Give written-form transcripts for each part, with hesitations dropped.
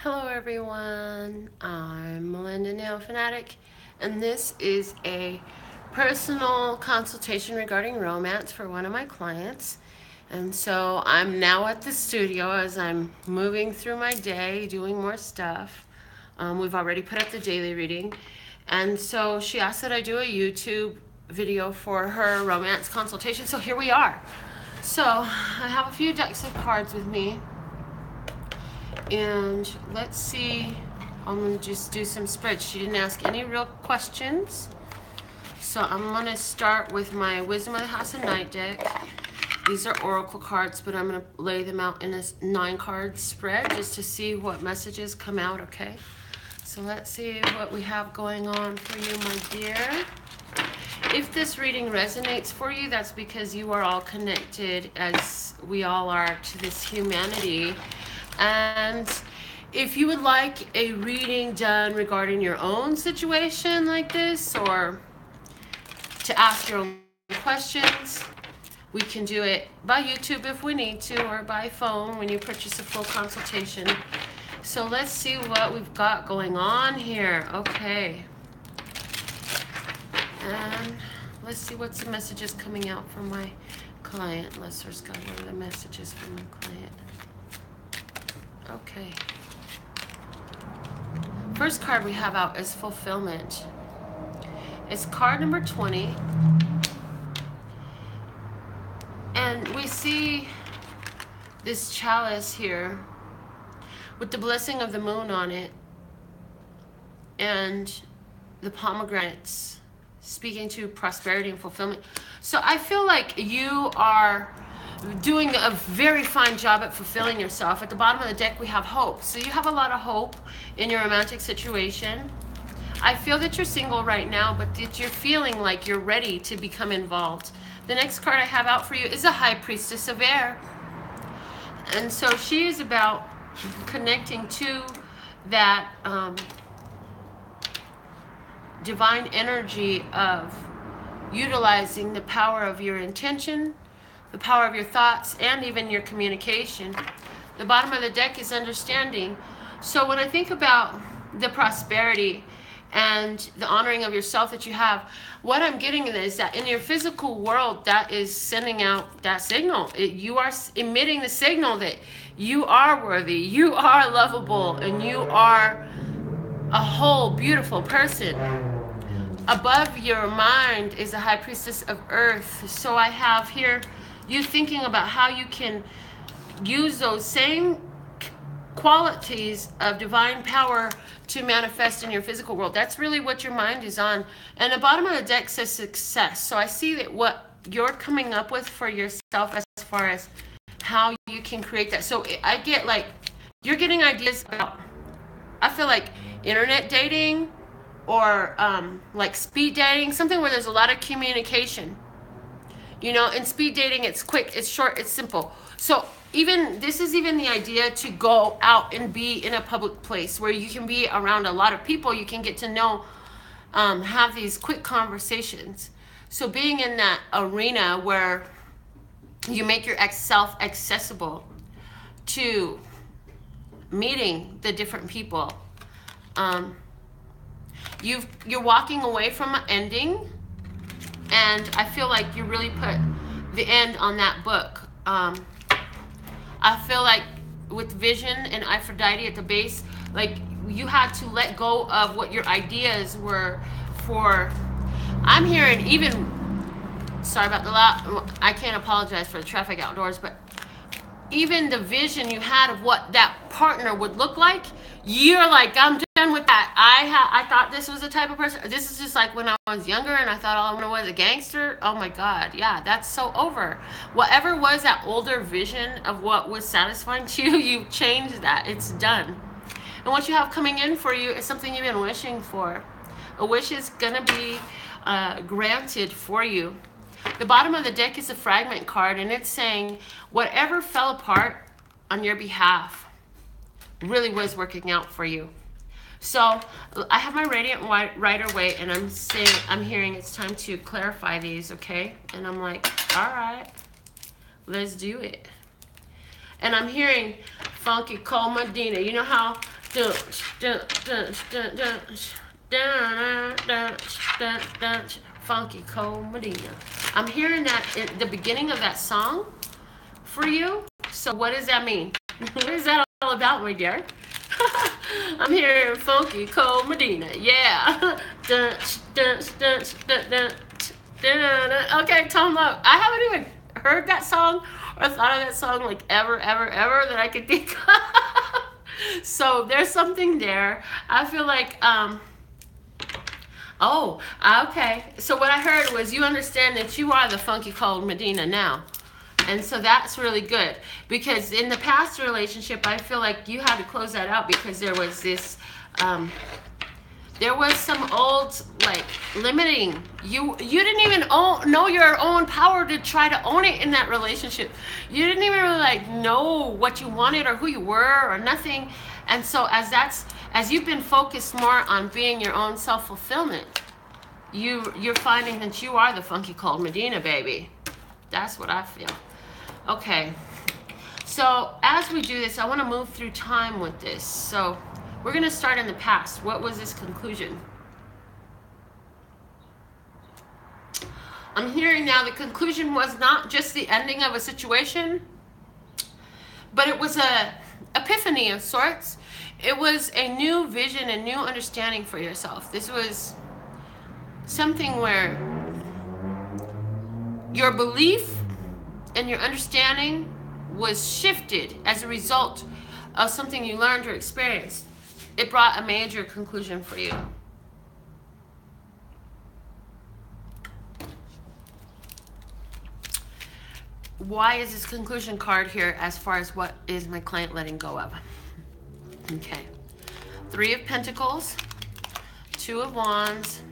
Hello everyone, I'm Melinda, NailFanatic, and this is a personal consultation regarding romance for one of my clients. And so I'm now at the studio as I'm moving through my day, doing more stuff. We've already put up the daily reading. And so she asked that I do a YouTube video for her romance consultation. So here we are. So I have a few decks of cards with me. And let's see, I'm going to just do some spreads. She didn't ask any real questions. So I'm going to start with my Wisdom of the House and Night deck. These are oracle cards, but I'm going to lay them out in a 9-card spread just to see what messages come out, okay? So let's see what we have going on for you, my dear. If this reading resonates for you, that's because you are all connected, as we all are, to this humanity. And if you would like a reading done regarding your own situation like this, or to ask your own questions, we can do it by YouTube if we need to, or by phone when you purchase a full consultation. So let's see what we've got going on here. Okay. And let's see what's the messages coming out from my client. Lesser's got one of the messages from my client. Okay. First card we have out is Fulfillment. It's card number 20. And we see this chalice here with the blessing of the moon on it and the pomegranates speaking to prosperity and fulfillment. So I feel like you are doing a very fine job at fulfilling yourself. At the bottom of the deck we have hope. So you have a lot of hope in your romantic situation. I feel that you're single right now, but that you're feeling like you're ready to become involved. The next card I have out for you is a High Priestess of Air. And so she is about connecting to that divine energy of utilizing the power of your intention, the power of your thoughts, and even your communication. The bottom of the deck is understanding. So when I think about the prosperity and the honoring of yourself that you have, what I'm getting is that in your physical world, that is sending out that signal. You are emitting the signal that you are worthy, you are lovable, and you are a whole beautiful person. Above your mind is a High Priestess of Earth. So I have here you thinking about how you can use those same qualities of divine power to manifest in your physical world. That's really what your mind is on. And the bottom of the deck says success. So I see that what you're coming up with for yourself as far as how you can create that. So I get like, you're getting ideas about, I feel like internet dating or like speed dating, something where there's a lot of communication. You know, in speed dating, it's quick, it's short, it's simple. So this is even the idea to go out and be in a public place where you can be around a lot of people. You can get to know, have these quick conversations. So being in that arena where you make your self accessible to meeting the different people. You're walking away from an ending. And I feel like you really put the end on that book. I feel like with Vision and Aphrodite at the base, like you had to let go of what your ideas were for. I'm hearing even, sorry about the loud, I can't apologize for the traffic outdoors, but even the vision you had of what that partner would look like, you're like, I'm done with that. I thought this was the type of person. This is just like when I was younger and I thought all I wanted was a gangster. Oh my God, yeah, that's so over. Whatever was that older vision of what was satisfying to you, you've changed that. It's done. And what you have coming in for you is something you've been wishing for. A wish is gonna be granted for you. The bottom of the deck is a fragment card, and it's saying whatever fell apart on your behalf really was working out for you. So I have my Radiant Rider-Waite, and I'm hearing it's time to clarify these, okay? And I'm like, all right, let's do it. And I'm hearing Funky Cole Medina. You know how Funky Cold Medina. I'm hearing that at the beginning of that song for you. So what does that mean? What is that all about, my dear? I'm hearing Funky Cold Medina. Yeah. Okay, Tom Love. I haven't even heard that song or thought of that song like ever that I could think of. So there's something there. I feel like, oh, okay. So what I heard was you understand that you are the Funky Cold Medina now. And so that's really good, because in the past relationship, I feel like you had to close that out because there was this, there was some old, like, limiting. You didn't even know your own power to try to own it in that relationship. You didn't even really, like, know what you wanted or who you were or nothing. And so as you've been focused more on being your own self-fulfillment, you're finding that you are the Funky Cold Medina, baby. That's what I feel. Okay, so as we do this, I want to move through time with this. So we're going to start in the past. What was this conclusion? I'm hearing now the conclusion was not just the ending of a situation, but it was a epiphany of sorts. It was a new vision, a new understanding for yourself. This was something where your belief and your understanding was shifted as a result of something you learned or experienced. It brought a major conclusion for you. Why is this conclusion card here as far as what is my client letting go of? Okay. 3 of Pentacles, 2 of Wands,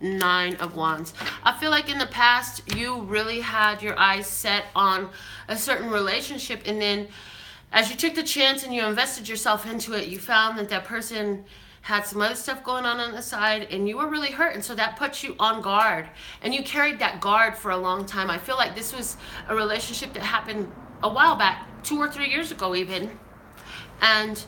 9 of Wands. I feel like in the past you really had your eyes set on a certain relationship, and then as you took the chance and you invested yourself into it, you found that that person had some other stuff going on the side, and you were really hurt, and so that put you on guard, and you carried that guard for a long time. I feel like this was a relationship that happened a while back, 2 or 3 years ago even, and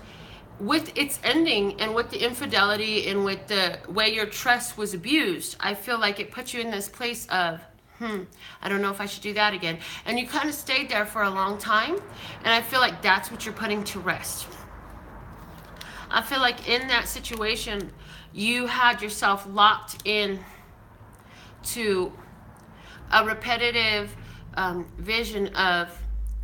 with its ending and with the infidelity and with the way your trust was abused, I feel like it put you in this place of, I don't know if I should do that again. And you kind of stayed there for a long time, and I feel like that's what you're putting to rest. I feel like in that situation, you had yourself locked in to a repetitive vision of,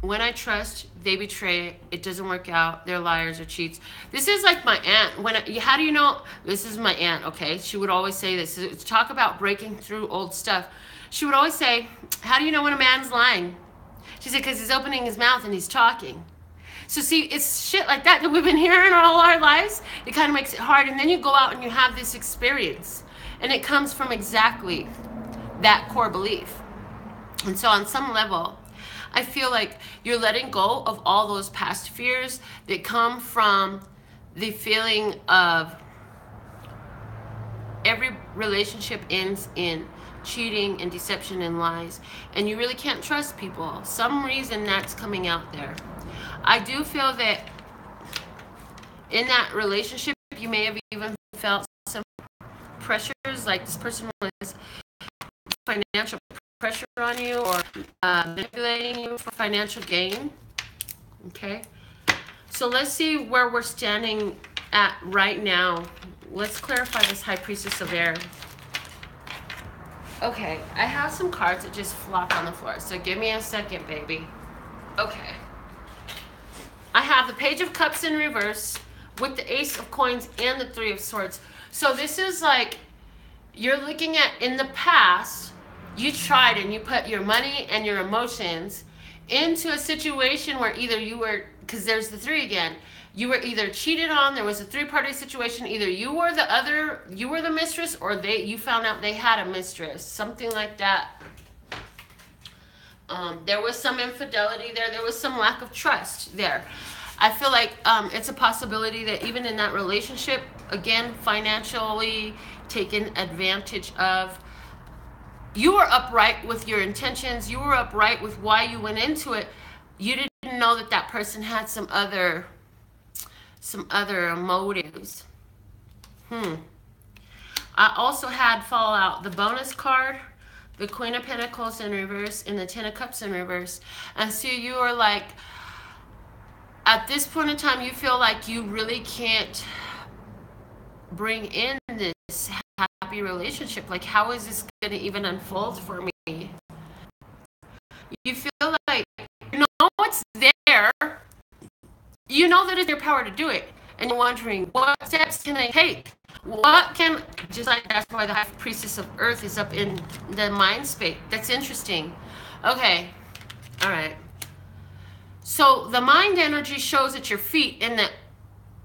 when I trust, they betray, it doesn't work out, they're liars or cheats. This is like my aunt. How do you know? This is my aunt, okay? She would always say this. Talk about breaking through old stuff. She would always say, how do you know when a man's lying? She said, because he's opening his mouth and he's talking. So see, it's shit like that we've been hearing all our lives. It kind of makes it hard. And then you go out and you have this experience. And it comes from exactly that core belief. And so on some level, I feel like you're letting go of all those past fears that come from the feeling of every relationship ends in cheating and deception and lies, and you really can't trust people. Some reason that's coming out there. I do feel that in that relationship, you may have even felt some pressures, like this person was financial pressure on you or manipulating you for financial gain. Okay, so let's see where we're standing at right now. Let's clarify this High Priestess of Air. Okay, I have some cards that just flop on the floor, so give me a second, baby. Okay, I have the Page of Cups in reverse with the Ace of Coins and the 3 of Swords. So this is like, you're looking at, in the past, you tried and you put your money and your emotions into a situation where either you were, because there's the 3 again, you were either cheated on, there was a 3-party situation, either you were the mistress, or you found out they had a mistress, something like that. There was some infidelity there was some lack of trust there. I feel like it's a possibility that even in that relationship, again, financially taken advantage of. You were upright with your intentions. You were upright with why you went into it. You didn't know that that person had some other some other motives. I also had fall out the bonus card, the Queen of Pentacles in reverse, and the Ten of Cups in reverse. And so you are like, at this point in time, you feel like you really can't bring in this happy relationship. Like, how is this going to even unfold for me? You feel like you know it's there. You know that it's your power to do it. And you're wondering, what steps can I take? What can, just like that's why the High Priestess of Earth is up in the mind space. That's interesting. Okay. All right. So the mind energy shows at your feet, and the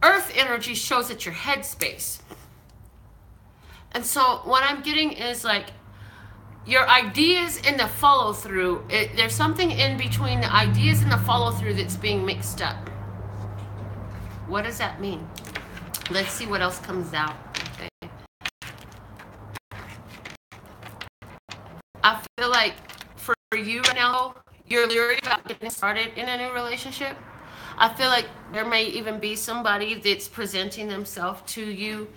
earth energy shows at your head space. And so what I'm getting is like your ideas and the follow through. There's something in between the ideas and the follow through that's being mixed up. What does that mean? Let's see what else comes out. Okay. I feel like for you right now, you're leery about getting started in a new relationship. I feel like there may even be somebody that's presenting themselves to you.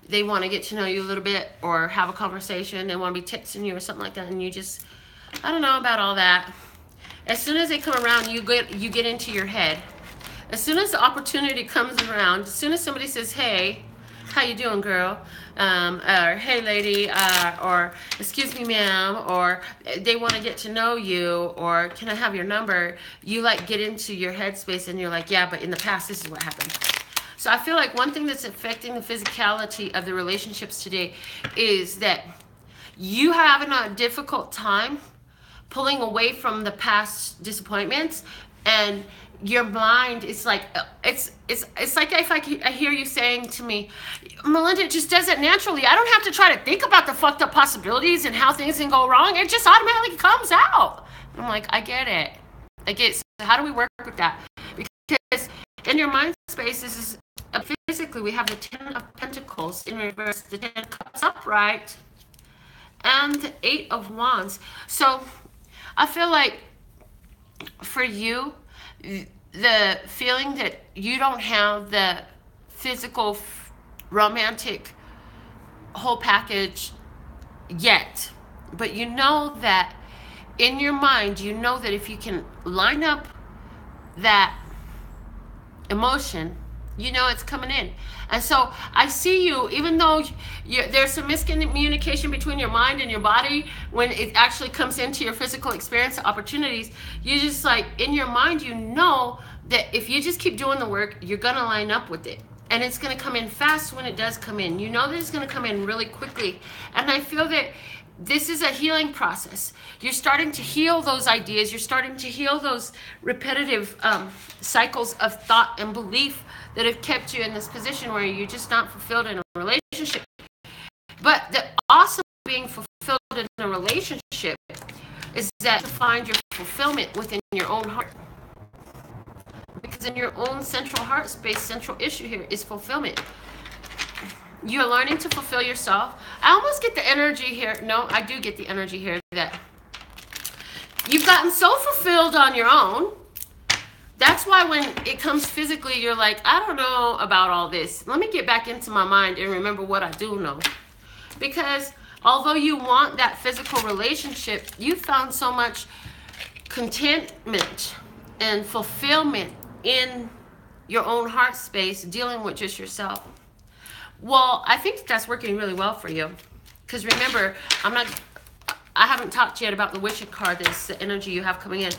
They want to get to know you a little bit or have a conversation. They want to be texting you or something like that, and you just, I don't know about all that. As soon as they come around, you get into your head. As soon as the opportunity comes around, as soon as somebody says, hey, how you doing, girl? Or hey, lady, or excuse me, ma'am, or they want to get to know you, or can I have your number? You like get into your headspace and you're like, yeah, but in the past, this is what happened. So I feel like one thing that's affecting the physicality of the relationships today is that you having a difficult time pulling away from the past disappointments, and your mind is like, it's like if I hear you saying to me, Melinda, it just does it naturally. I don't have to try to think about the fucked up possibilities and how things can go wrong. It just automatically comes out. I'm like, I get it. I get it. So how do we work with that? Because in your mind space, this is physically, we have the Ten of Pentacles in reverse, the Ten of Cups upright, and the Eight of Wands. So I feel like for you, the feeling that you don't have the physical romantic whole package yet, but you know that in your mind, you know that if you can line up that emotion, you know it's coming in. And so I see you, even though there's some miscommunication between your mind and your body when it actually comes into your physical experience opportunities, you just like, in your mind, you know that if you just keep doing the work, you're going to line up with it. And it's going to come in fast when it does come in. You know that it's going to come in really quickly. And I feel that this is a healing process. You're starting to heal those ideas. You're starting to heal those repetitive cycles of thought and belief that have kept you in this position where you're just not fulfilled in a relationship. But the awesome being fulfilled in a relationship is that you find your fulfillment within your own heart. Because in your own central heart space, central issue here is fulfillment. You're learning to fulfill yourself. I almost get the energy here. No, I do get the energy here that you've gotten so fulfilled on your own. That's why when it comes physically, you're like, I don't know about all this. Let me get back into my mind and remember what I do know. Because although you want that physical relationship, you found so much contentment and fulfillment in your own heart space, dealing with just yourself. Well, I think that's working really well for you. Because remember, I haven't talked yet about the Witch card. That's the energy you have coming in.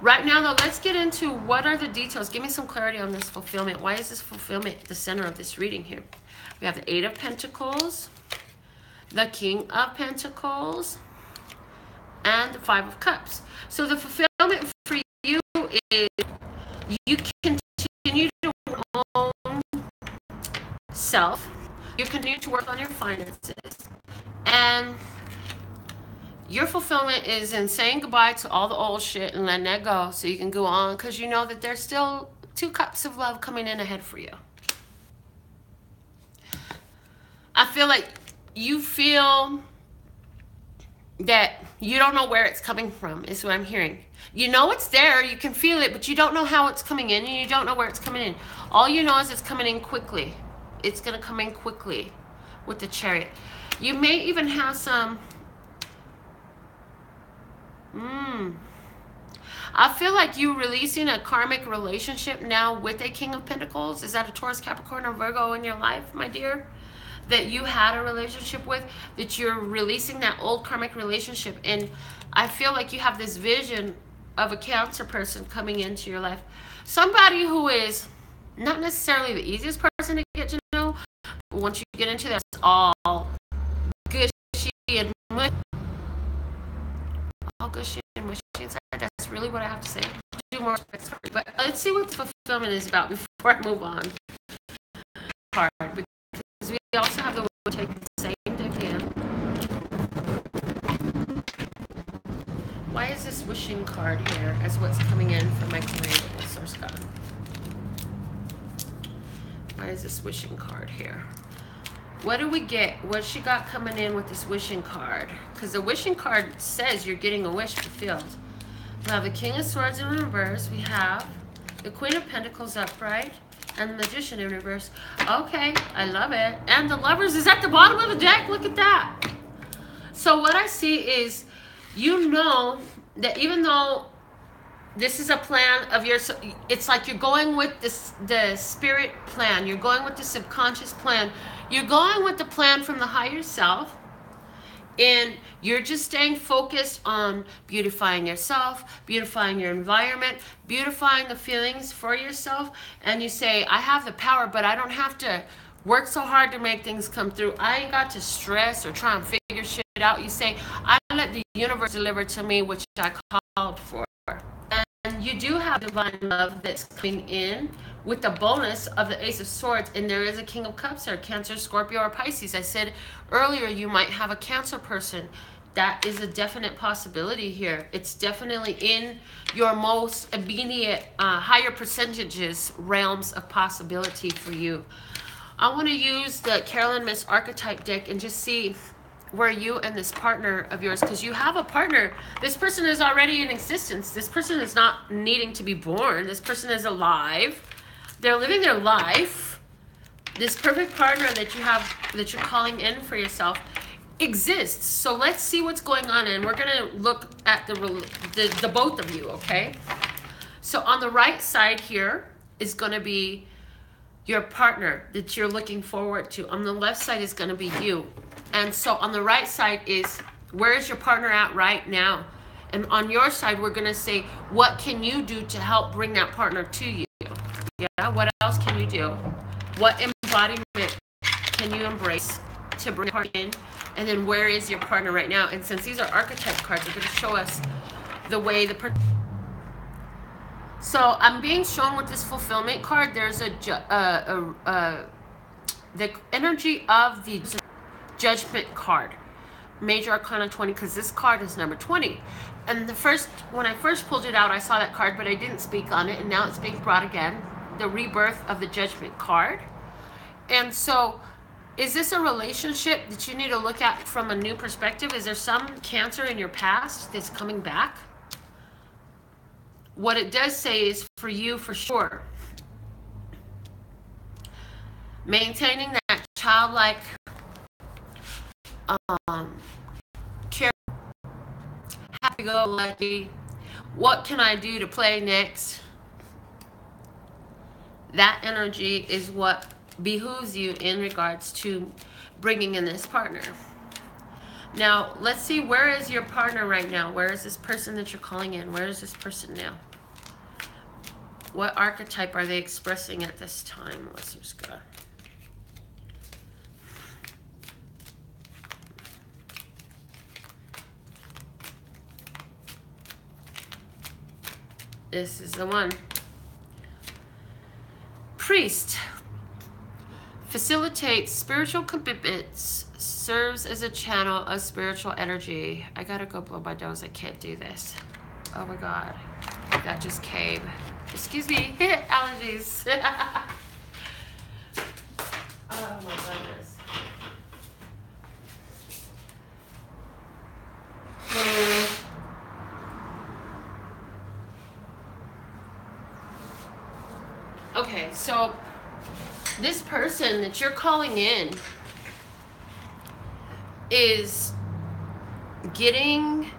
Right now, though, let's get into what are the details. Give me some clarity on this fulfillment. Why is this fulfillment the center of this reading here? We have the Eight of Pentacles, the King of Pentacles, and the Five of Cups. So the fulfillment for you is you continue to work on self. You continue to work on your finances. And your fulfillment is in saying goodbye to all the old shit and letting that go so you can go on, because you know that there's still 2 cups of love coming in ahead for you. I feel like you feel that you don't know where it's coming from, is what I'm hearing. You know it's there, you can feel it, but you don't know how it's coming in, and you don't know where it's coming in. All you know is it's coming in quickly. It's going to come in quickly with the Chariot. You may even have some... I feel like you releasing a karmic relationship now with a King of Pentacles. Is that a Taurus, Capricorn, or Virgo in your life, my dear? That you had a relationship with, that you're releasing that old karmic relationship. And I feel like you have this vision of a Cancer person coming into your life. Somebody who is not necessarily the easiest person to get to know, but once you get into that, it's all gushy and mushy. All gushy and mushy inside. That's really what I have to say. Do more respect, but let's see what the fulfillment is about before I move on. Card, because we also have the one take the same deck in. Why is this wishing card here as what's coming in from my creative source God? Why is this wishing card here? What do we get? What she got coming in with this wishing card? Because the wishing card says you're getting a wish fulfilled. We have the King of Swords in reverse. We have the Queen of Pentacles upright. And the Magician in reverse. Okay, I love it. And the Lovers is at the bottom of the deck. Look at that. So what I see is, you know that even though this is a plan of yours, it's like you're going with the spirit plan. You're going with the subconscious plan. You're going with the plan from the higher self. And you're just staying focused on beautifying yourself, beautifying your environment, beautifying the feelings for yourself. And you say, I have the power, but I don't have to work so hard to make things come through. I ain't got to stress or try and figure shit out. You say, I let the universe deliver to me, which I called for. And you do have divine love that's coming in with the bonus of the Ace of Swords, and there is a King of Cups there, Cancer, Scorpio, or Pisces. I said earlier you might have a Cancer person. That is a definite possibility here. It's definitely in your most immediate, higher percentages realms of possibility for you. I want to use the Carolyn Miss Archetype deck and just see where you and this partner of yours, because you have a partner. This person is already in existence. This person is not needing to be born. This person is alive. They're living their life. This perfect partner that you have, that you're calling in for yourself, exists. So let's see what's going on, and we're going to look at the both of you, okay? So on the right side here is going to be your partner that you're looking forward to. On the left side is going to be you. And so on the right side is, where is your partner at right now? And on your side, we're going to say, what can you do to help bring that partner to you? Yeah, what else can you do? What embodiment can you embrace to bring a partner in? And then where is your partner right now? And since these are archetype cards, they're going to show us the way the person... So I'm being shown with this fulfillment card, there's the energy of the Judgment card, Major Arcana 20, because this card is number 20. And when I first pulled it out, I saw that card, but I didn't speak on it, and now it's being brought again. The rebirth of the Judgment card. And so, is this a relationship that you need to look at from a new perspective? Is there some Cancer in your past that's coming back? What it does say is, for you, for sure, maintaining that childlike care, happy-go-lucky, what can I do to play next? That energy is what behooves you in regards to bringing in this partner. Now, let's see, where is your partner right now? Where is this person that you're calling in? Where is this person now? What archetype are they expressing at this time? Let's just go. This is the one. Priest. Facilitates spiritual commitments. Serves as a channel of spiritual energy. I gotta go blow my nose. I can't do this. Oh my God. That just came. Excuse me. Allergies. Oh my goodness. Okay, so this person that you're calling in is getting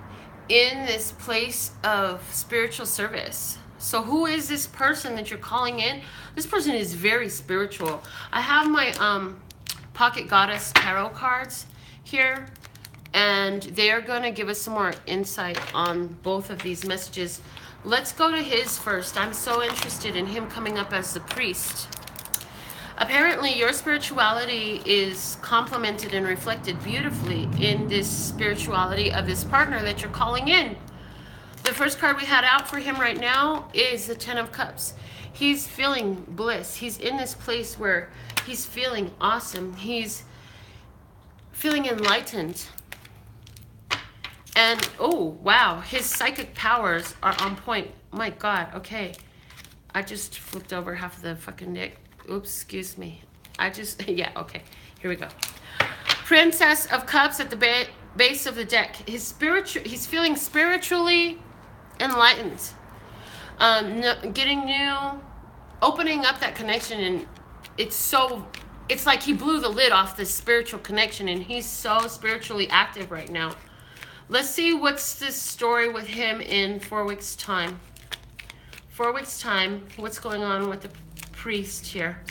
in this place of spiritual service. So who is this person that you're calling in? This person is very spiritual. I have my Pocket Goddess tarot cards here, and they are going to give us some more insight on both of these messages. Let's go to his first. I'm so interested in him coming up as the priest. Apparently, your spirituality is complemented and reflected beautifully in this spirituality of this partner that you're calling in. The first card we had out for him right now is the Ten of Cups. He's feeling bliss. He's in this place where he's feeling awesome. He's feeling enlightened. And, oh, wow, his psychic powers are on point. My God, okay. I just flipped over half of the fucking deck. Oops, excuse me. Yeah, okay. Here we go. Princess of Cups at the base of the deck. He's feeling spiritually enlightened. Getting new, opening up that connection, and it's like he blew the lid off this spiritual connection, and he's so spiritually active right now. Let's see what's this story with him in 4 weeks' time. 4 weeks' time, what's going on with the priest here?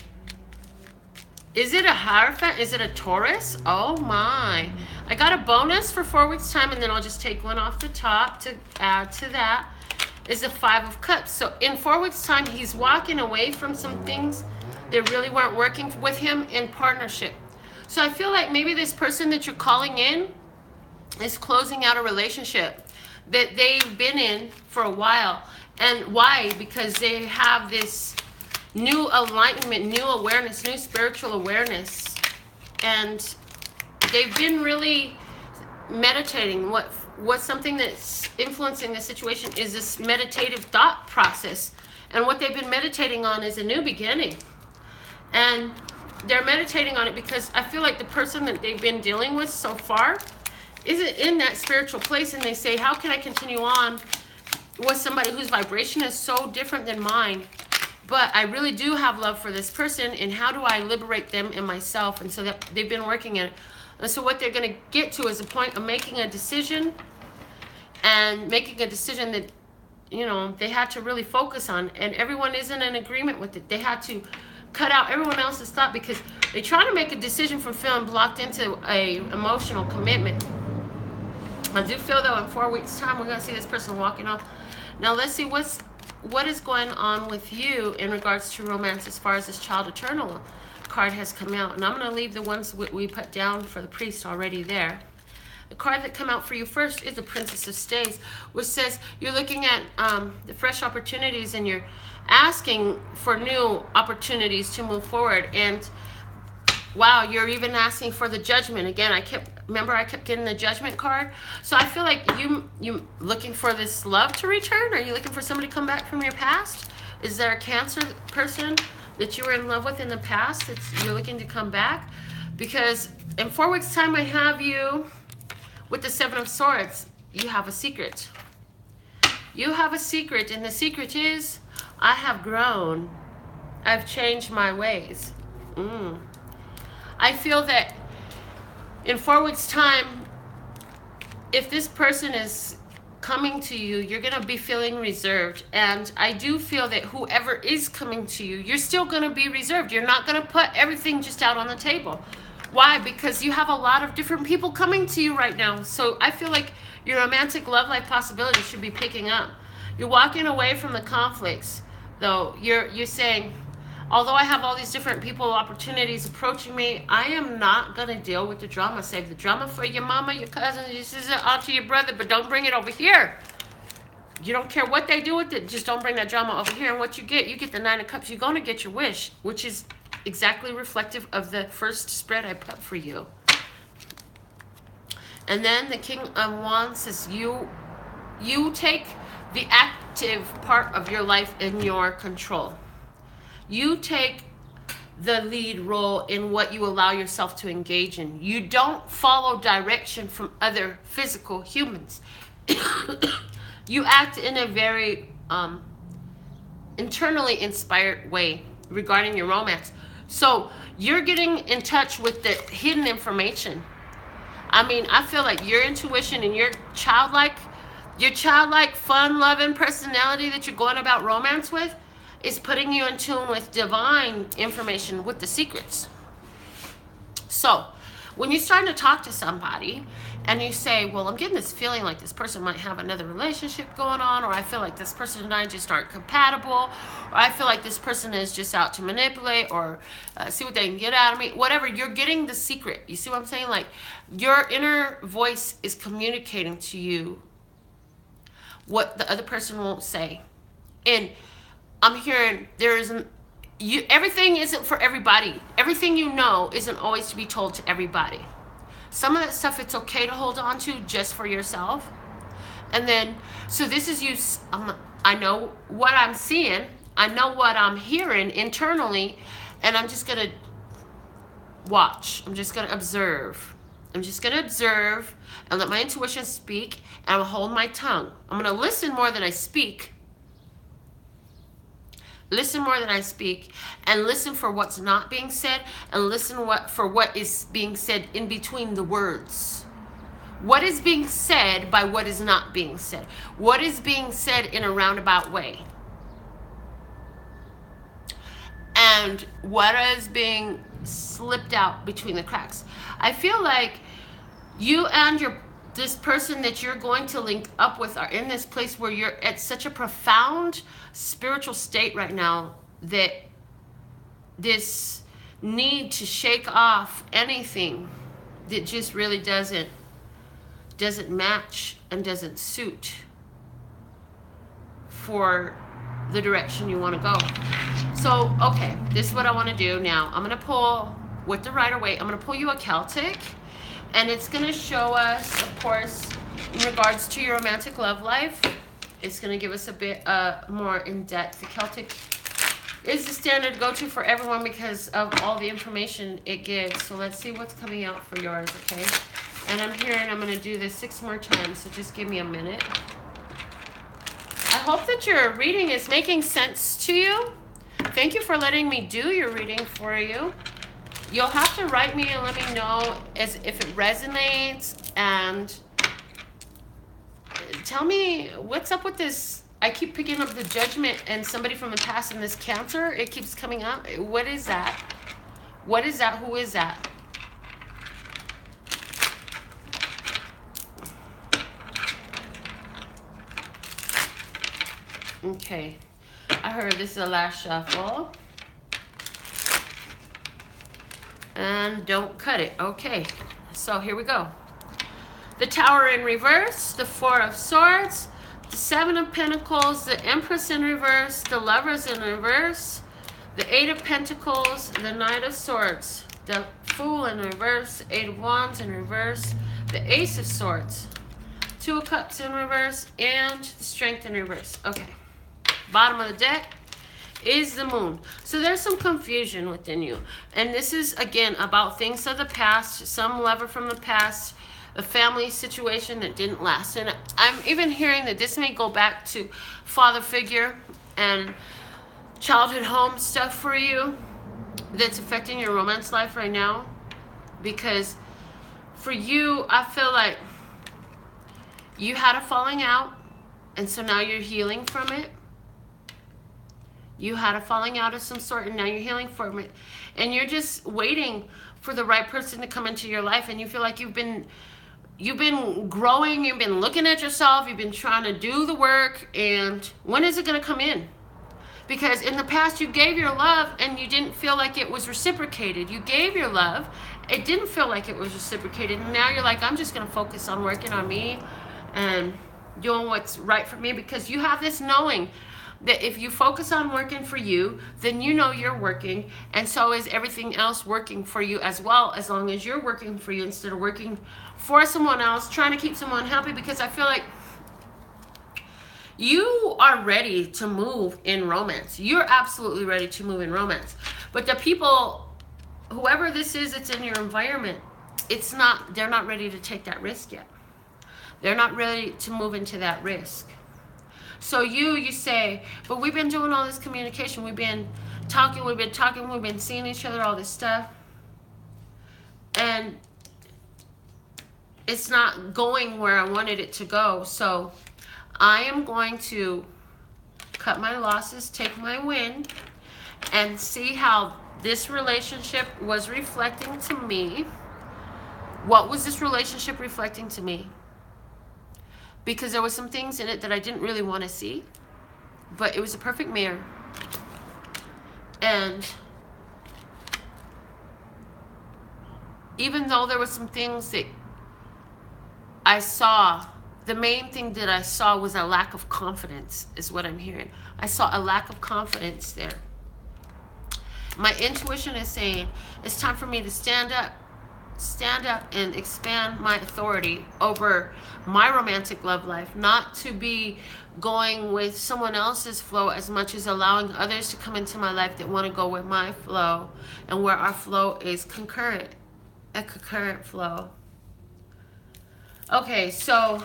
Is it a Hierophant? Is it a Taurus? Oh my. I got a bonus for 4 weeks' time, and then I'll just take one off the top to add to that. Is the Five of Cups. So in 4 weeks' time, he's walking away from some things that really weren't working with him in partnership. So I feel like maybe this person that you're calling in is closing out a relationship that they've been in for a while. And why? Because they have this new enlightenment, new awareness, new spiritual awareness. And they've been really meditating. What's something that's influencing the situation is this meditative thought process. And what they've been meditating on is a new beginning. And they're meditating on it because I feel like the person that they've been dealing with so far isn't in that spiritual place, and they say, how can I continue on with somebody whose vibration is so different than mine? But I really do have love for this person, and how do I liberate them and myself? And so that they've been working at it. And so what they're going to get to is a point of making a decision, and making a decision that, you know, they had to really focus on, and everyone isn't in agreement with it. They had to cut out everyone else's thought because they try to make a decision from feeling blocked into a emotional commitment. I do feel though in 4 weeks' time we're going to see this person walking off. Now let's see what is going on with you in regards to romance as far as this Child Eternal card has come out. And I'm going to leave the ones we put down for the priest already there. The card that come out for you first is the Princess of Staves, which says you're looking at the fresh opportunities, and you're asking for new opportunities to move forward. And wow, you're even asking for the Judgment. Again, I kept getting the Judgment card. So I feel like you looking for this love to return? Are you looking for somebody to come back from your past? Is there a Cancer person that you were in love with in the past that you're looking to come back? Because in 4 weeks' time, I have you with the Seven of Swords. You have a secret. You have a secret, and the secret is, I have grown. I've changed my ways. I feel that in 4 weeks' time, if this person is coming to you, you're going to be feeling reserved. And I do feel that whoever is coming to you, you're still going to be reserved. You're not going to put everything just out on the table. Why? Because you have a lot of different people coming to you right now. So I feel like your romantic love life possibilities should be picking up. You're walking away from the conflicts, though. You're saying, although I have all these different people, opportunities approaching me, I am not going to deal with the drama. Save the drama for your mama, your cousin, your sister, auntie, your brother, but don't bring it over here. You don't care what they do with it, just don't bring that drama over here. And what you get the Nine of Cups. You're going to get your wish, which is exactly reflective of the first spread I put for you. And then the King of Wands says you take the active part of your life in your control. You take the lead role in what you allow yourself to engage in. You don't follow direction from other physical humans. You act in a very internally inspired way regarding your romance. So you're getting in touch with the hidden information. I mean, I feel like your intuition and your childlike fun-loving personality that you're going about romance with is putting you in tune with divine information, with the secrets. So when you're starting to talk to somebody and you say, well, I'm getting this feeling like this person might have another relationship going on, or I feel like this person and I just aren't compatible, or I feel like this person is just out to manipulate or see what they can get out of me, whatever, you're getting the secret. You see what I'm saying? Like, your inner voice is communicating to you what the other person won't say. And I'm hearing everything isn't for everybody. Everything you know isn't always to be told to everybody. Some of that stuff it's okay to hold on to just for yourself. And then, so this is you, I know what I'm seeing, I know what I'm hearing internally, and I'm just going to watch. I'm just going to observe. I'm just going to observe and let my intuition speak, and I'm going to hold my tongue. I'm going to listen more than I speak. Listen more than I speak, and listen for what's not being said, and listen for what is being said in between the words. What is being said by what is not being said? What is being said in a roundabout way? And what is being slipped out between the cracks? I feel like you and this person that you're going to link up with are in this place where you're at such a profound spiritual state right now that this need to shake off anything that just really doesn't match and doesn't suit for the direction you want to go. So, okay, this is what I want to do now. I'm going to pull, with the Rider-Waite, I'm going to pull you a Celtic. And it's going to show us, of course, in regards to your romantic love life, it's going to give us a bit more in-depth. The Celtic is the standard go-to for everyone because of all the information it gives. So let's see what's coming out for yours, okay? And I'm going to do this 6 more times, so just give me a minute. I hope that your reading is making sense to you. Thank you for letting me do your reading for you. You'll have to write me and let me know if it resonates, and tell me what's up with this. I keep picking up the Judgment and somebody from the past and this Cancer. It keeps coming up. What is that? What is that? Who is that? Okay. I heard this is the last shuffle. And don't cut it. Okay, so here we go. The Tower in reverse, the 4 of Swords, the 7 of Pentacles, the Empress in reverse, the Lovers in reverse, the 8 of Pentacles, the Knight of Swords, the Fool in reverse, 8 of Wands in reverse, the Ace of Swords, 2 of Cups in reverse, and the Strength in reverse. Okay, bottom of the deck is the Moon. So there's some confusion within you, and this is again about things of the past, some lover from the past, a family situation that didn't last. And I'm even hearing that this may go back to father figure and childhood home stuff for you that's affecting your romance life right now. Because for you, I feel like you had a falling out, and so now you're healing from it. You had a falling out of some sort, and now you're healing from it. And you're just waiting for the right person to come into your life, and you feel like you've been growing, you've been looking at yourself, you've been trying to do the work, and when is it going to come in? Because in the past you gave your love and you didn't feel like it was reciprocated. You gave your love, it didn't feel like it was reciprocated, and now you're like, I'm just going to focus on working on me and doing what's right for me, because you have this knowing that if you focus on working for you, then you know you're working, and so is everything else working for you as well, as long as you're working for you instead of working for someone else, trying to keep someone happy. Because I feel like you are ready to move in romance. You're absolutely ready to move in romance. But the people, whoever this is that's in your environment, they're not ready to take that risk yet. They're not ready to move into that risk. So you say, but we've been doing all this communication. We've been talking, we've been seeing each other, all this stuff. And it's not going where I wanted it to go. So I am going to cut my losses, take my win, and see how this relationship was reflecting to me. What was this relationship reflecting to me? Because there was some things in it that I didn't really want to see, but it was a perfect mirror. And even though there were some things that I saw, the main thing that I saw was a lack of confidence, is what I'm hearing. I saw a lack of confidence there. My intuition is saying it's time for me to stand up and expand my authority over my romantic love life, not to be going with someone else's flow as much as allowing others to come into my life that want to go with my flow, and where our flow is concurrent, a concurrent flow. Okay, so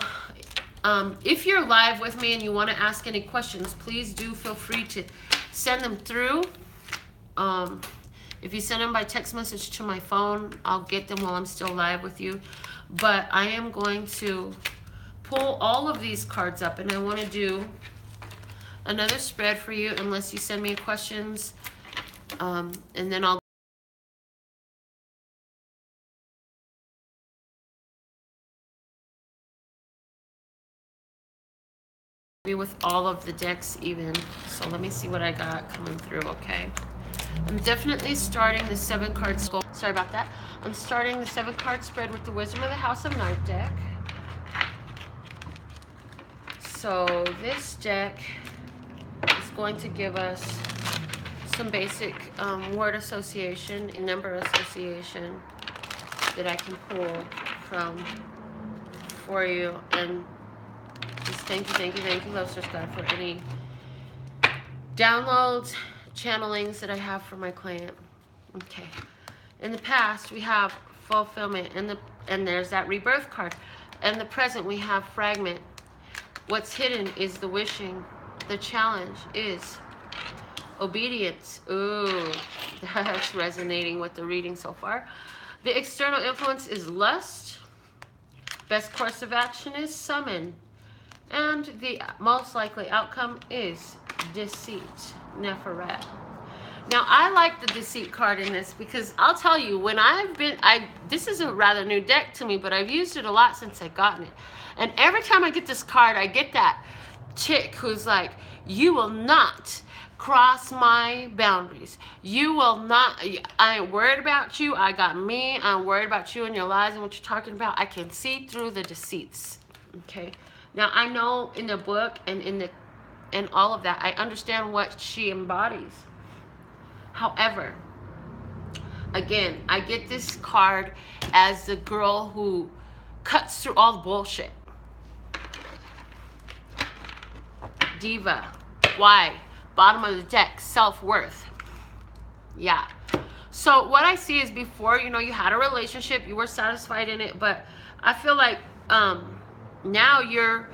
if you're live with me and you want to ask any questions, please do feel free to send them through. If you send them by text message to my phone, I'll get them while I'm still live with you. But I am going to pull all of these cards up, and I want to do another spread for you unless you send me questions, and then I'll be with all of the decks even. So let me see what I got coming through. Okay, I'm definitely starting the 7-card skull. Sorry about that. I'm starting the 7-card spread with the Wisdom of the House of Knight deck. So this deck is going to give us some basic word association and number association that I can pull from for you. And just thank you, Love Source God, for any downloads, channelings that I have for my client. Okay. In the past, we have fulfillment, and there's that rebirth card. In the present, we have fragment. What's hidden is the wishing. The challenge is obedience. Ooh, that's resonating with the reading so far. The external influence is lust. Best course of action is summon. And the most likely outcome is deceit. Neferet. Now, I like the deceit card in this because I'll tell you, when this is a rather new deck to me, but I've used it a lot since I've gotten it. And every time I get this card, I get that chick who's like, you will not cross my boundaries. You will not, I ain't worried about you. I got me. I'm worried about you and your lies and what you're talking about. I can see through the deceits. Okay. Now, I know in the book and all of that, I understand what she embodies. However, again, I get this card as the girl who cuts through all the bullshit. Diva. Why? Bottom of the deck. Self-worth. Yeah. So what I see is before, you had a relationship, you were satisfied in it, but I feel like now you're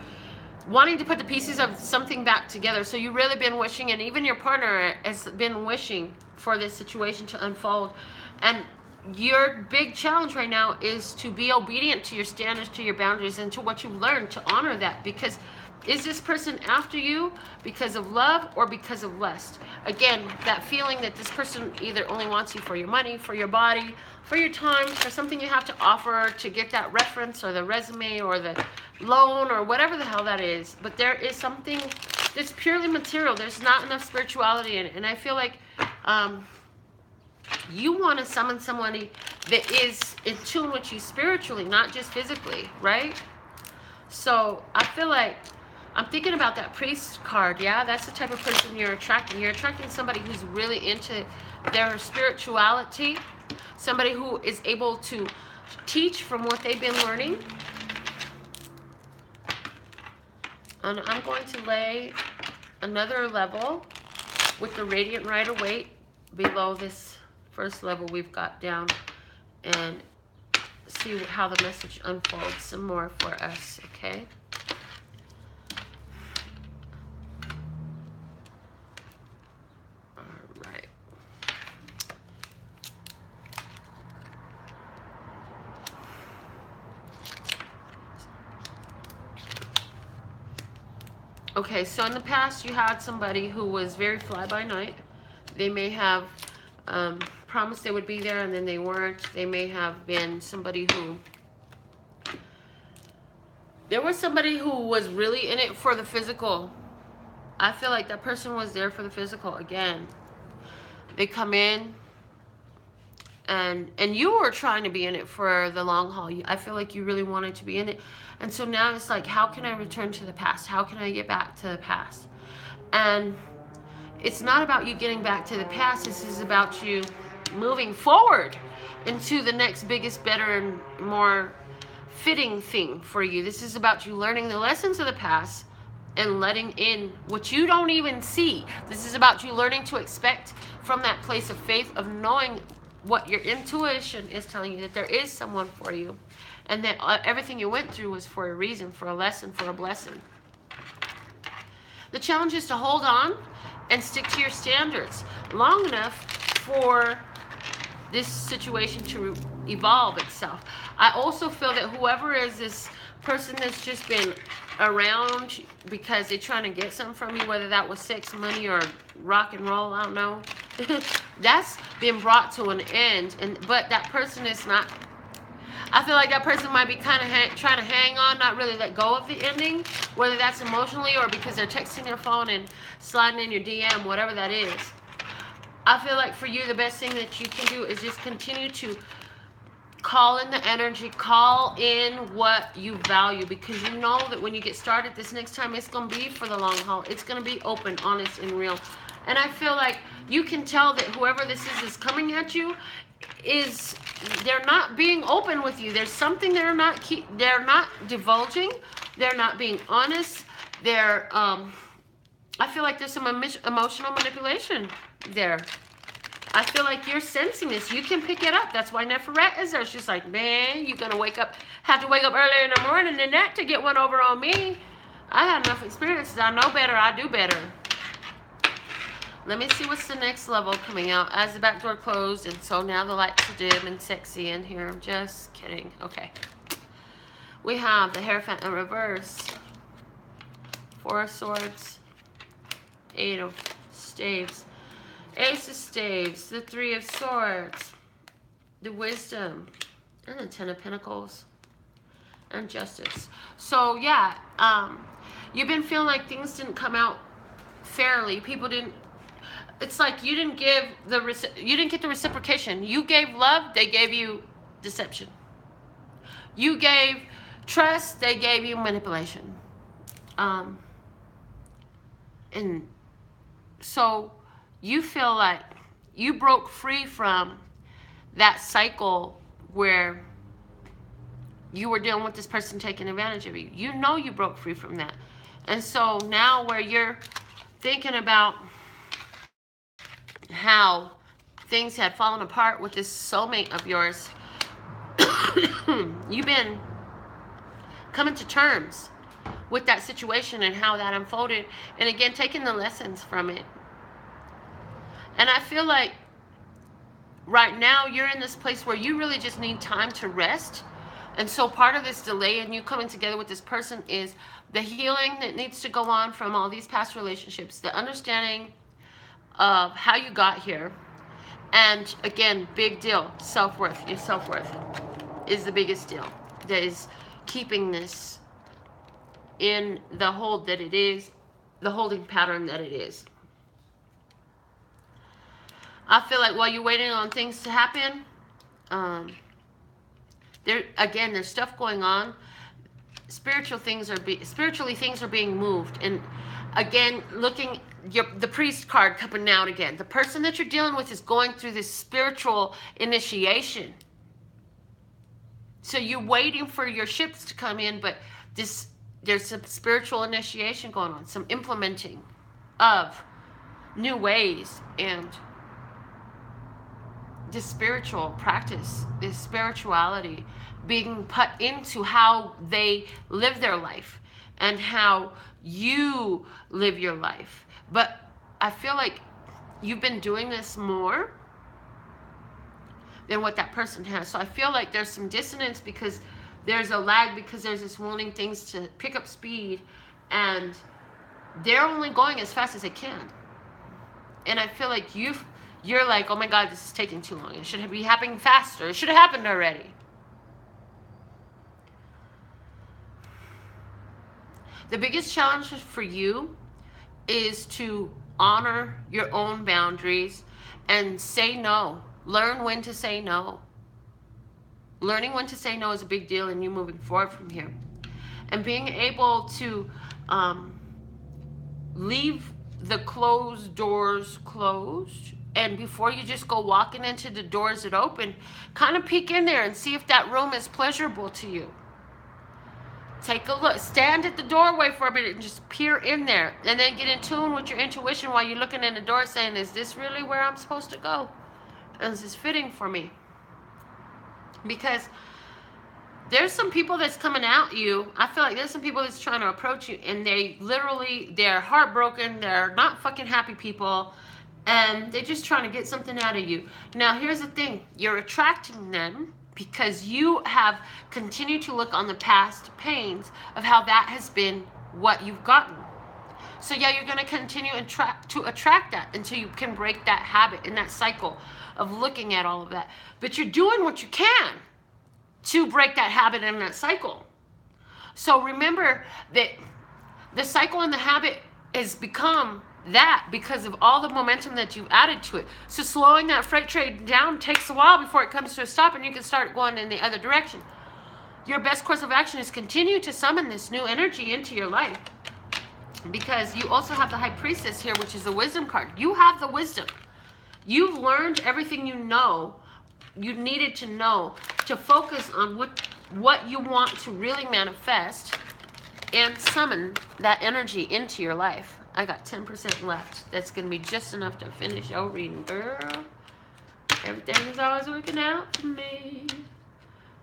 wanting to put the pieces of something back together. So you've really been wishing, and even your partner has been wishing for this situation to unfold. And your big challenge right now is to be obedient to your standards, to your boundaries, and to what you've learned, to honor that. Because is this person after you because of love or because of lust? Again, that feeling that this person either only wants you for your money, for your body, for your time, for something you have to offer to get that reference or the resume or the loan or whatever the hell that is. But there is something that's purely material. There's not enough spirituality in it. And I feel like you want to summon somebody that is in tune with you spiritually, not just physically, right? So I feel like I'm thinking about that priest card. Yeah, that's the type of person you're attracting. You're attracting somebody who's really into their spirituality, somebody who is able to teach from what they've been learning. And I'm going to lay another level with the Radiant Rider-Waite below this first level we've got down, and see how the message unfolds some more for us, okay? Okay, so in the past you had somebody who was very fly-by-night. They may have promised they would be there and then they weren't. They may have been somebody who... There was somebody who was really in it for the physical. I feel like that person was there for the physical again. They come in and you were trying to be in it for the long haul. I feel like you really wanted to be in it. And so now it's like, how can I return to the past? How can I get back to the past? And it's not about you getting back to the past. This is about you moving forward into the next biggest, better, and more fitting thing for you. This is about you learning the lessons of the past and letting in what you don't even see. This is about you learning to expect from that place of faith, of knowing what your intuition is telling you, that there is someone for you, and that everything you went through was for a reason, for a lesson, for a blessing. The challenge is to hold on and stick to your standards long enough for this situation to evolve itself. I also feel that whoever is this person that's just been around because they're trying to get something from you, whether that was sex, money, or rock and roll, I don't know, that's been brought to an end. But that person is not... I feel like that person might be kind of trying to hang on, not really let go of the ending, whether that's emotionally or because they're texting their phone and sliding in your DM, whatever that is. I feel like for you, the best thing that you can do is just continue to call in the energy, call in what you value, because you know that when you get started this next time, it's going to be for the long haul. It's going to be open, honest, and real. And I feel like you can tell that whoever this is coming at you is, they're not being open with you. There's something they're not divulging. They're not being honest. They're I feel like there's some emotional manipulation there. I feel like you're sensing this. You can pick it up. That's why NailFanatic is there. She's like, man, you're going to have to wake up earlier in the morning than that to get one over on me. I have enough experiences. I know better. I do better. Let me see what's the next level coming out. As the back door closed, and so now the lights are dim and sexy in here. I'm just kidding. Okay. We have the Hierophant in reverse. 4 of Swords. 8 of Staves. Ace of Staves. The 3 of Swords. The Wisdom. And the 10 of Pentacles. And Justice. So, yeah. You've been feeling like things didn't come out fairly. People didn't... It's like you didn't get the reciprocation. You gave love, they gave you deception. You gave trust, they gave you manipulation. And so you feel like you broke free from that cycle where you were dealing with this person taking advantage of you. You know you broke free from that. And so now where you're thinking about how things had fallen apart with this soulmate of yours, you've been coming to terms with that situation and how that unfolded, and again taking the lessons from it. And I feel like right now you're in this place where you really just need time to rest. And so part of this delay in you coming together with this person is the healing that needs to go on from all these past relationships, the understanding of how you got here. And again, big deal, self-worth. Your self-worth is the biggest deal that is keeping this in the hold that it is, the holding pattern that it is. I feel like while you're waiting on things to happen, there's stuff going on. Spiritually things are being moved. And again, the priest card coming out again. The person that you're dealing with is going through this spiritual initiation. So you're waiting for your ships to come in, but there's some spiritual initiation going on, some implementing of new ways, and this spiritual practice, this spirituality being put into how they live their life and how you live your life. But I feel like you've been doing this more than what that person has. So I feel like there's some dissonance because there's a lag, because there's this wanting things to pick up speed and they're only going as fast as they can. And I feel like you're like, oh my God, this is taking too long. It should be happening faster. It should have happened already. The biggest challenge for you is to honor your own boundaries and say no. Learn when to say no. Learning when to say no is a big deal in you moving forward from here. And being able to leave the closed doors closed, and before you just go walking into the doors that open, kind of peek in there and see if that room is pleasurable to you. Take a look, stand at the doorway for a minute and just peer in there, and then get in tune with your intuition while you're looking in the door, saying, is this really where I'm supposed to go? And is this fitting for me? Because there's some people that's coming at you. I feel like there's some people that's trying to approach you, and they're heartbroken. They're not fucking happy people, and they're just trying to get something out of you. Now, here's the thing. You're attracting them because you have continued to look on the past pains of how that has been what you've gotten. So yeah, you're going to continue to attract that until you can break that habit and that cycle of looking at all of that. But you're doing what you can to break that habit and that cycle. So remember that the cycle and the habit has become that because of all the momentum that you've added to it. So slowing that freight train down takes a while before it comes to a stop and you can start going in the other direction. Your best course of action is continue to summon this new energy into your life, because you also have the High Priestess here, which is the wisdom card. You have the wisdom. You've learned everything you know, you needed to know to focus on what you want to really manifest and summon that energy into your life. I got 10% left. That's going to be just enough to finish your reading, girl. Everything is always working out for me.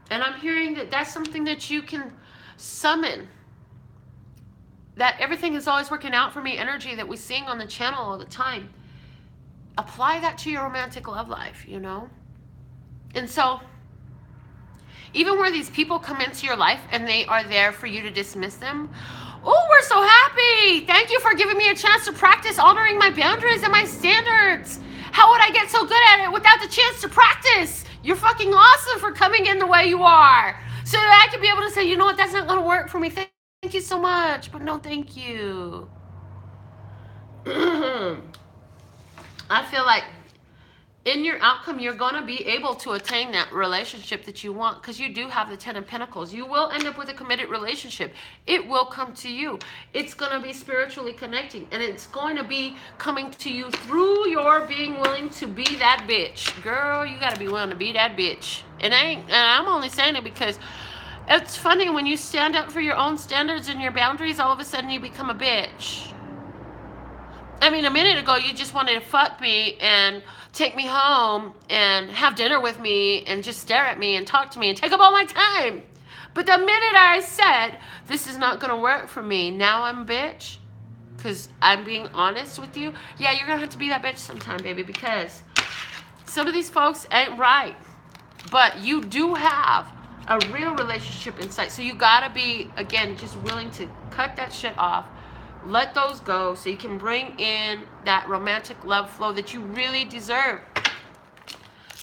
And I'm hearing that that's something that you can summon. That everything is always working out for me energy that we sing on the channel all the time. Apply that to your romantic love life, you know? And so, even where these people come into your life and they are there for you to dismiss them, oh, we're so happy. Thank you for giving me a chance to practice honoring my boundaries and my standards. How would I get so good at it without the chance to practice? You're fucking awesome for coming in the way you are. So that I can be able to say, you know what, that's not going to work for me. Thank you so much, but no thank you. I feel like in your outcome, you're going to be able to attain that relationship that you want, because you do have the 10 of Pentacles. You will end up with a committed relationship. It will come to you. It's going to be spiritually connecting, and it's going to be coming to you through your being willing to be that bitch. Girl, you got to be willing to be that bitch. And I'm only saying it because it's funny when you stand up for your own standards and your boundaries, all of a sudden you become a bitch. I mean, a minute ago, you just wanted to fuck me and take me home and have dinner with me and just stare at me and talk to me and take up all my time. But the minute I said, this is not going to work for me, now I'm a bitch because I'm being honest with you. Yeah, you're going to have to be that bitch sometime, baby, because some of these folks ain't right. But you do have a real relationship in sight. So you got to be, again, just willing to cut that shit off. Let those go so you can bring in that romantic love flow that you really deserve.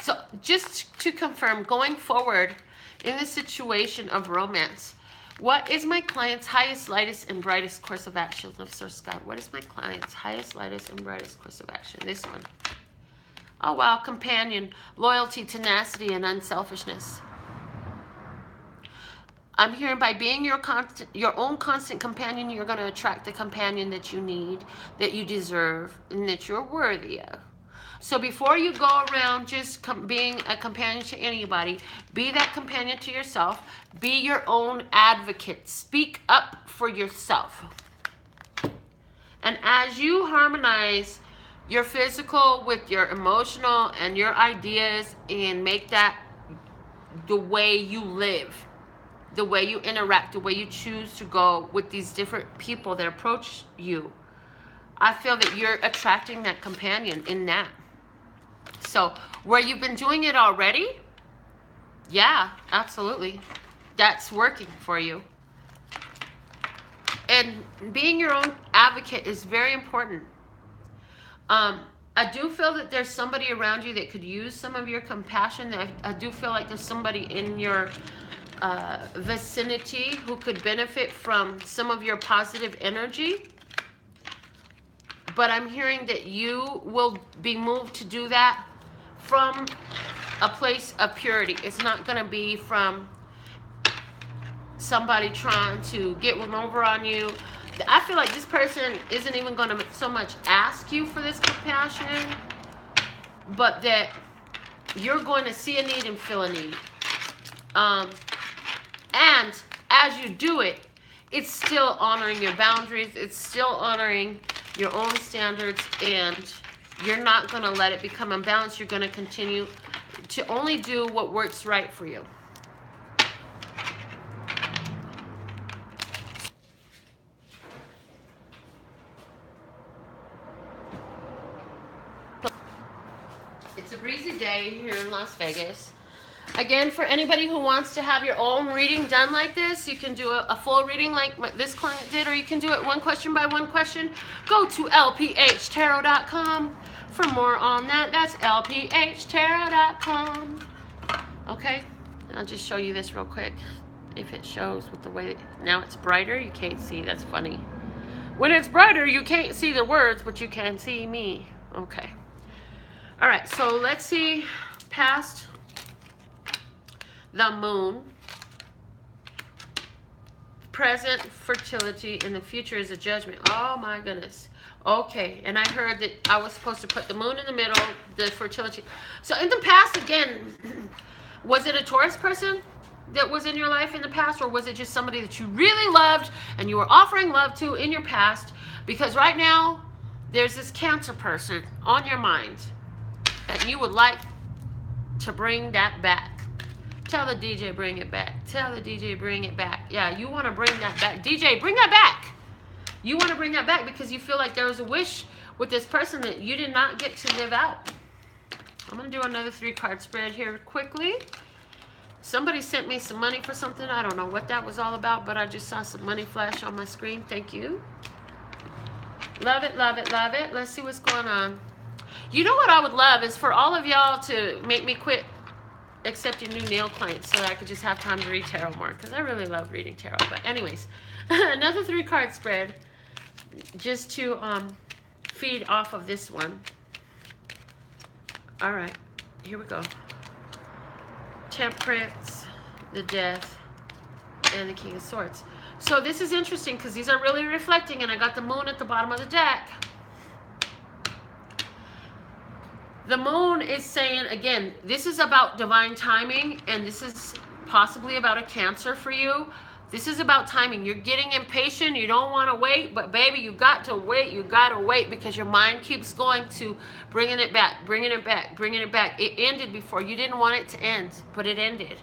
So just to confirm, going forward in the situation of romance, what is my client's highest, lightest, and brightest course of action? Love source God. What is my client's highest, lightest, and brightest course of action? This one. Oh, wow. Companion, loyalty, tenacity, and unselfishness. I'm hearing by being your own constant companion, you're going to attract the companion that you need, that you deserve, and that you're worthy of. So before you go around just being a companion to anybody, be that companion to yourself. Be your own advocate. Speak up for yourself. And as you harmonize your physical with your emotional and your ideas and make that the way you live, the way you interact, the way you choose to go with these different people that approach you, I feel that you're attracting that companion in that. So where you've been doing it already, yeah, absolutely. That's working for you. And being your own advocate is very important. I do feel that there's somebody around you that could use some of your compassion. I do feel like there's somebody in your vicinity who could benefit from some of your positive energy. But I'm hearing that you will be moved to do that from a place of purity. It's not going to be from somebody trying to get one over on you. I feel like this person isn't even going to so much ask you for this compassion, but that you're going to see a need and feel a need. And as you do it, it's still honoring your boundaries. It's still honoring your own standards, and you're not going to let it become unbalanced. You're going to continue to only do what works right for you. It's a breezy day here in Las Vegas. Again, for anybody who wants to have your own reading done like this, you can do a full reading like this client did, or you can do it one question by one question. Go to LPHtarot.com for more on that. That's LPHtarot.com. Okay, I'll just show you this real quick. If it shows with the way, now it's brighter, you can't see, that's funny. When it's brighter, you can't see the words, but you can see me. Okay. All right, so let's see past the moon, present fertility, and the future is a judgment. Oh my goodness. Okay, and I heard that I was supposed to put the moon in the middle, the fertility. So in the past, again, was it a Taurus person that was in your life in the past, or was it just somebody that you really loved and you were offering love to in your past? Because right now, there's this Cancer person on your mind, and you would like to bring that back. Tell the DJ bring it back. Tell the DJ bring it back. Yeah, you want to bring that back. DJ, bring that back. You want to bring that back because you feel like there was a wish with this person that you did not get to live out. I'm going to do another 3-card spread here quickly. Somebody sent me some money for something. I don't know what that was all about, but I just saw some money flash on my screen. Thank you. Love it, love it, love it. Let's see what's going on. You know what I would love is for all of y'all to make me quit accepting new nail clients so that I could just have time to read tarot more, because I really love reading tarot. But anyways, another 3-card spread just to feed off of this one. All right, here we go. Temperance, the Death, and the King of Swords. So this is interesting because these are really reflecting, and I got the moon at the bottom of the deck. The moon is saying, again, this is about divine timing, and this is possibly about a Cancer for you. This is about timing. You're getting impatient. You don't want to wait, but baby, you got to wait. You got to wait because your mind keeps going to bringing it back, bringing it back, bringing it back. It ended before. You didn't want it to end, but it ended.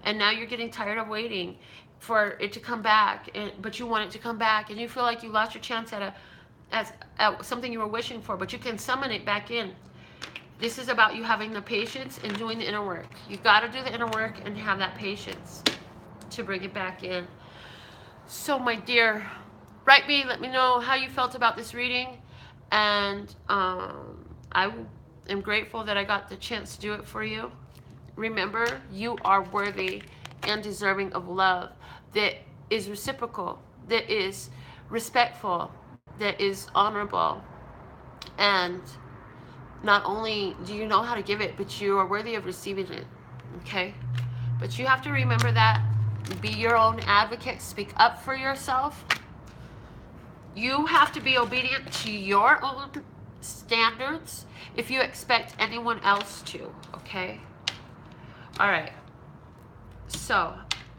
And now you're getting tired of waiting for it to come back, but you want it to come back, and you feel like you lost your chance at something you were wishing for, but you can summon it back in. This is about you having the patience and doing the inner work. You got to do the inner work and have that patience to bring it back in. So my dear, write me, let me know how you felt about this reading, and I am grateful that I got the chance to do it for you. Remember, you are worthy and deserving of love that is reciprocal, that is respectful, that is honorable, and not only do you know how to give it, but you are worthy of receiving it, okay? But you have to remember that. Be your own advocate. Speak up for yourself. You have to be obedient to your own standards if you expect anyone else to, okay? All right. So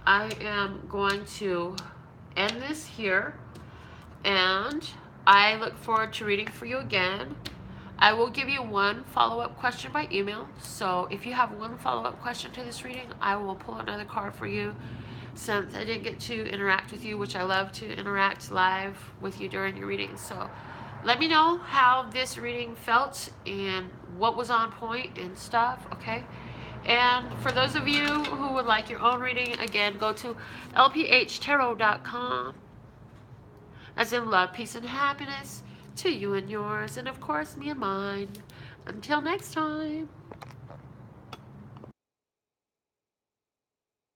I am going to end this here, and I look forward to reading for you again. I will give you one follow-up question by email. So if you have one follow-up question to this reading, I will pull another card for you. Since I didn't get to interact with you, which I love to interact live with you during your reading. So let me know how this reading felt and what was on point and stuff, okay? And for those of you who would like your own reading, again, go to LPHtarot.com. As in love, peace, and happiness to you and yours, and of course me and mine. Until next time.